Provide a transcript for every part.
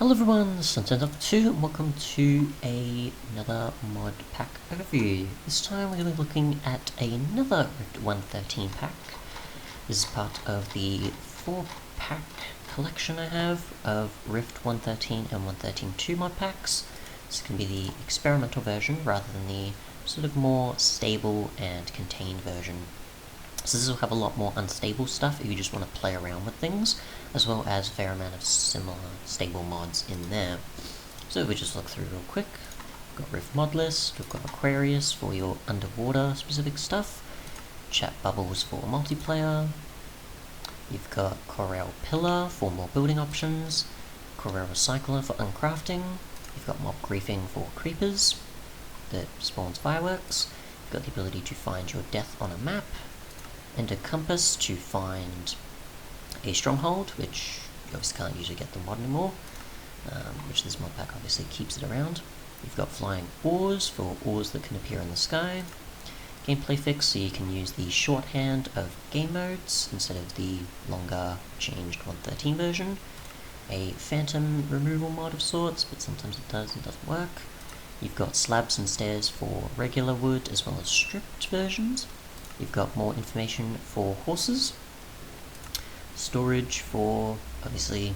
Hello everyone, this is Doctor2 and welcome to another mod pack overview. This time we're going to be looking at another Rift 113 pack. This is part of the 4-pack collection I have of Rift 113 and 113.2 mod packs. This can be the experimental version rather than the sort of more stable and contained version. So this will have a lot more unstable stuff if you just want to play around with things, as well as a fair amount of similar stable mods in there. So if we just look through real quick, we've got Rift mod list, we've got Aquarius for your underwater specific stuff, Chat Bubbles for multiplayer, you've got Corel Pillar for more building options, Corel Recycler for uncrafting, you've got Mob Griefing for creepers that spawns fireworks, you've got the ability to find your death on a map, and a compass to find a stronghold, which you obviously can't usually get the mod anymore, which this mod pack obviously keeps it around. You've got flying oars for oars that can appear in the sky. Gameplay fix, so you can use the shorthand of game modes instead of the longer changed 113 version. A phantom removal mod of sorts, but sometimes it doesn't work. You've got slabs and stairs for regular wood as well as stripped versions. You've got more information for horses, storage for, obviously,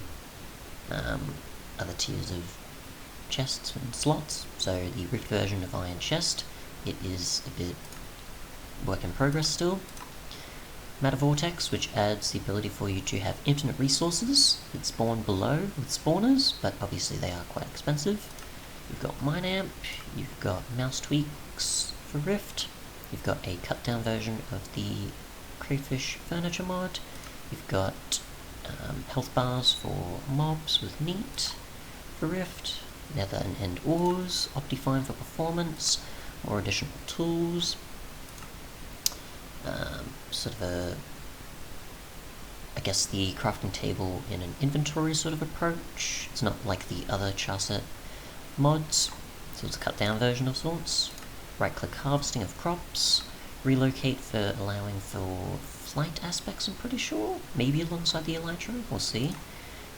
other tiers of chests and slots. So the Rift version of Iron Chest, it is a bit work in progress still. Matter Vortex, which adds the ability for you to have infinite resources that spawn below with spawners, but obviously they are quite expensive. You've got Mine Amp, you've got mouse tweaks for Rift. You've got a cut-down version of the Crayfish Furniture mod. You've got health bars for mobs with meat for Rift. Nether and End ores. Optifine for performance. More additional tools. Sort of I guess the crafting table in an inventory sort of approach. It's not like the other charset mods, so it's a cut-down version of sorts. Right-click harvesting of crops, relocate for allowing for flight aspects, I'm pretty sure, maybe alongside the elytra, we'll see.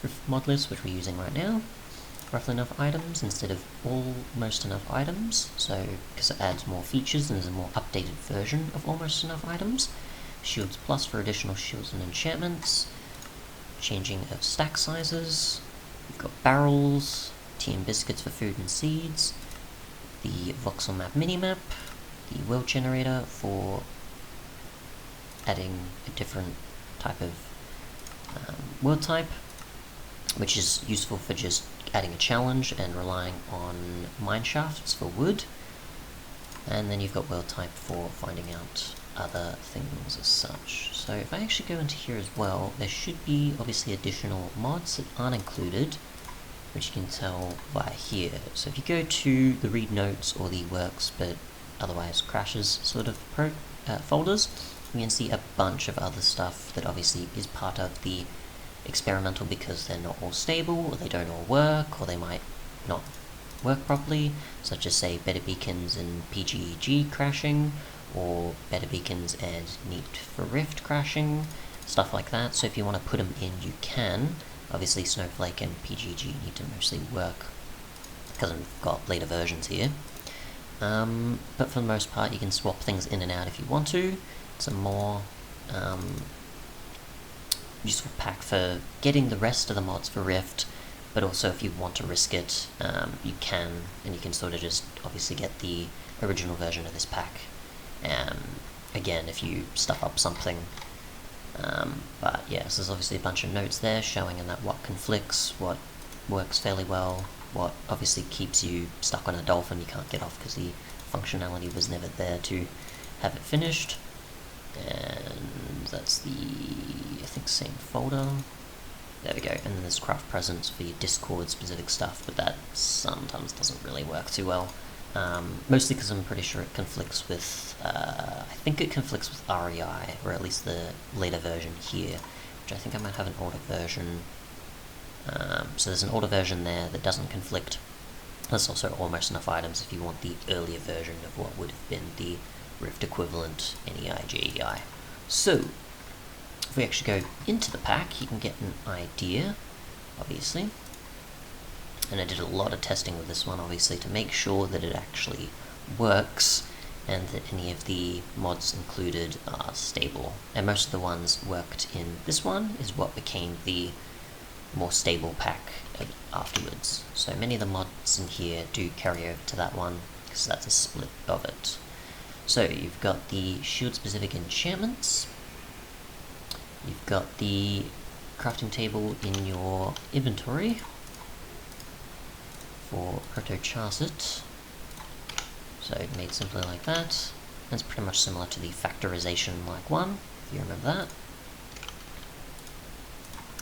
Rift mod list, which we're using right now. Roughly enough items instead of almost enough items, so because it adds more features and is a more updated version of almost enough items. Shields plus for additional shields and enchantments. Changing of stack sizes. We've got barrels, tea and biscuits for food and seeds. The voxel map minimap, the world generator for adding a different type of world type, which is useful for just adding a challenge and relying on mine shafts for wood. And then you've got world type for finding out other things as such. So if I actually go into here as well, there should be obviously additional mods that aren't included, which you can tell by here. So if you go to the read notes or the works but otherwise crashes sort of folders, you can see a bunch of other stuff that obviously is part of the experimental because they're not all stable, or they don't all work, or they might not work properly, such as say better beacons and PGEG crashing, or better beacons and Neat for Rift crashing, stuff like that. So if you want to put them in, you can. Obviously Snowflake and PGG need to mostly work because I've got later versions here. But for the most part you can swap things in and out if you want to. It's a more useful pack for getting the rest of the mods for Rift, but also if you want to risk it, you can, and you can sort of just obviously get the original version of this pack. Again, if you stuff up something. But yeah, so there's obviously a bunch of notes there showing in that what conflicts, what works fairly well, what obviously keeps you stuck on a dolphin you can't get off because the functionality was never there to have it finished. And that's the, I think, same folder. There we go. And then there's craft presents for your Discord specific stuff, but that sometimes doesn't really work too well. Mostly because I'm pretty sure it conflicts with, I think it conflicts with REI, or at least the later version here, which I think I might have an older version. So there's an older version there that doesn't conflict. There's also almost enough items if you want the earlier version of what would have been the Rift equivalent NEI JEI. So, if we actually go into the pack, you can get an idea, obviously. and I did a lot of testing with this one, obviously, to make sure that it actually works and that any of the mods included are stable. And most of the ones worked in this one is what became the more stable pack afterwards. So many of the mods in here do carry over to that one, because that's a split of it. So you've got the shield-specific enchantments, you've got the crafting table in your inventory for Proto-Charset, so made simply like that. That's pretty much similar to the factorization like one, if you remember that.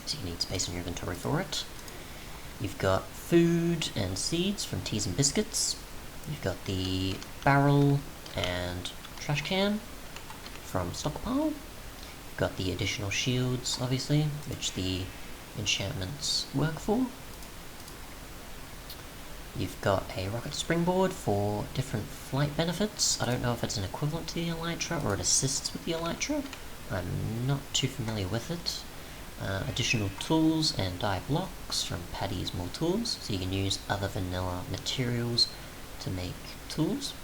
So you need space in your inventory for it. You've got food and seeds from Teas and Biscuits. You've got the barrel and trash can from Stockpile. You've got the additional shields, obviously, which the enchantments work for. You've got a rocket springboard for different flight benefits. I don't know if it's an equivalent to the Elytra or it assists with the Elytra. I'm not too familiar with it. Additional tools and die blocks from Paddy's More Tools, so you can use other vanilla materials to make tools.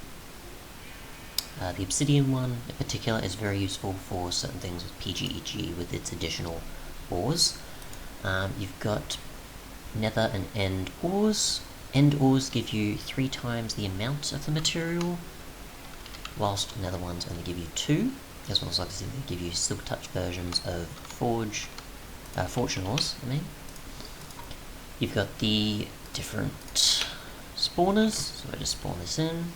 The obsidian one in particular is very useful for certain things with PGEG with its additional ores. You've got nether and end ores. End ores give you 3 times the amount of the material, whilst nether ones only give you 2, as well as obviously they give you silk touch versions of fortune ores, You've got the different spawners, so I just spawn this in.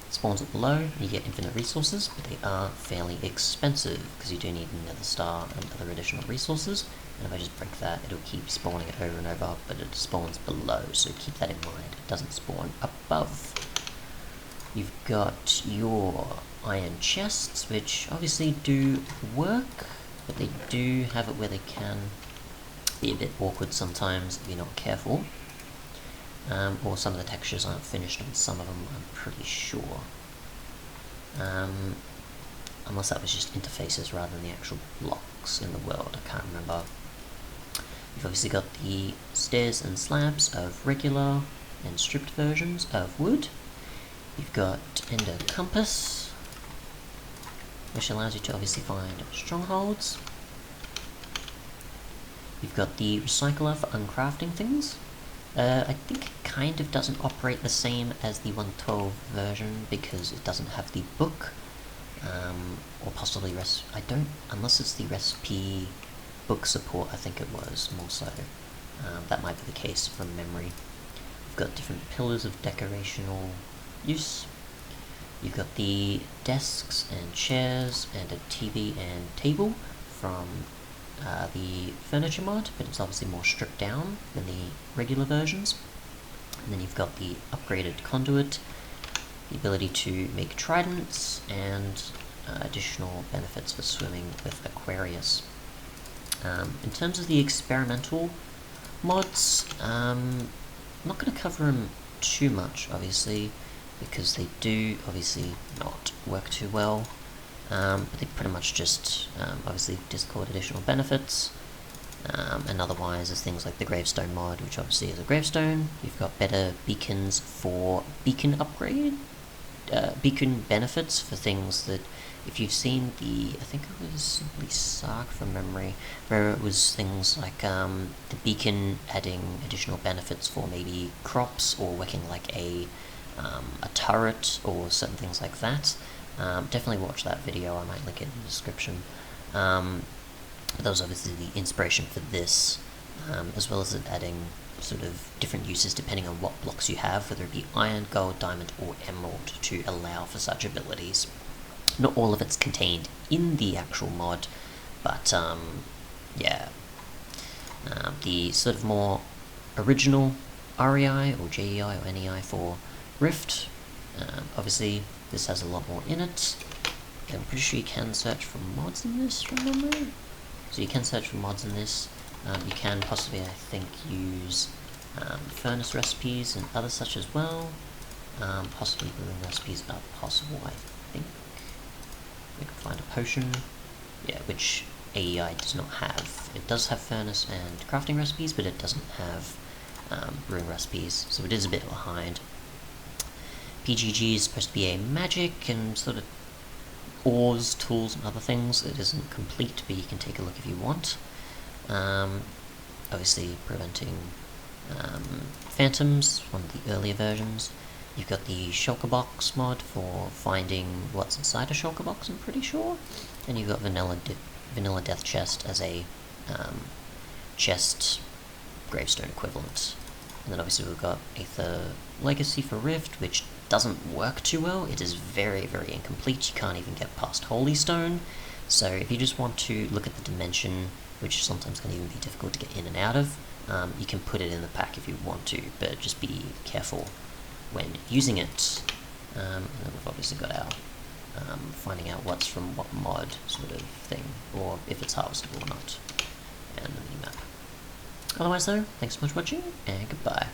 It spawns it below, you get infinite resources, but they are fairly expensive, because you do need another star and other additional resources, and if I just break that, it'll keep spawning it over and over, but it spawns below, so keep that in mind, it doesn't spawn above. You've got your iron chests, which obviously do work, but they do have it where they can be a bit awkward sometimes if you're not careful. Or some of the textures aren't finished on some of them, I'm pretty sure. Unless that was just interfaces rather than the actual blocks in the world, I can't remember. You've obviously got the stairs and slabs of regular and stripped versions of wood. You've got Ender Compass, which allows you to obviously find strongholds. You've got the Recycler for uncrafting things. I think it kind of doesn't operate the same as the 1.12 version because it doesn't have the book, or possibly unless it's the recipe book support, I think it was more so. That might be the case from memory. You've got different pillars of decorational use. You've got the desks and chairs and a TV and table from the furniture mod, but it's obviously more stripped down than the regular versions. And then you've got the upgraded conduit, the ability to make tridents, and additional benefits for swimming with Aquarius. In terms of the experimental mods, I'm not going to cover them too much, obviously, because they do obviously not work too well. But they pretty much just obviously Discord additional benefits, and otherwise there's things like the gravestone mod, which obviously is a gravestone. You've got better beacons for beacon upgrade, beacon benefits for things that, if you've seen I think it was simply Sark from memory, where it was things like the beacon adding additional benefits for maybe crops or working like a turret or certain things like that. Definitely watch that video, I might link it in the description. That was obviously the inspiration for this, as well as it adding sort of different uses depending on what blocks you have, whether it be iron, gold, diamond, or emerald, to allow for such abilities. Not all of it's contained in the actual mod, but yeah. The sort of more original REI or JEI or NEI for Rift, obviously this has a lot more in it. I'm pretty sure you can search for mods in this from memory. So you can search for mods in this. You can possibly, I think, use furnace recipes and other such as well. Possibly brewing recipes are possible, I think. We can find a potion, yeah, which AEI does not have. It does have furnace and crafting recipes, but it doesn't have brewing recipes, so it is a bit behind. PGG is supposed to be a magic and sort of ores, tools, and other things. It isn't complete, but you can take a look if you want. Obviously preventing phantoms, one of the earlier versions. You've got the shulker box mod for finding what's inside a shulker box, I'm pretty sure. And you've got vanilla death chest as a chest gravestone equivalent. And then obviously we've got Aether Legacy for Rift, which doesn't work too well. It is very, very incomplete. You can't even get past Holy Stone. So if you just want to look at the dimension, which sometimes can even be difficult to get in and out of, you can put it in the pack if you want to, but just be careful when using it. And then we've obviously got our finding out what's from what mod sort of thing, or if it's harvestable or not, and the mini map. Otherwise though, thanks so much for watching, and goodbye.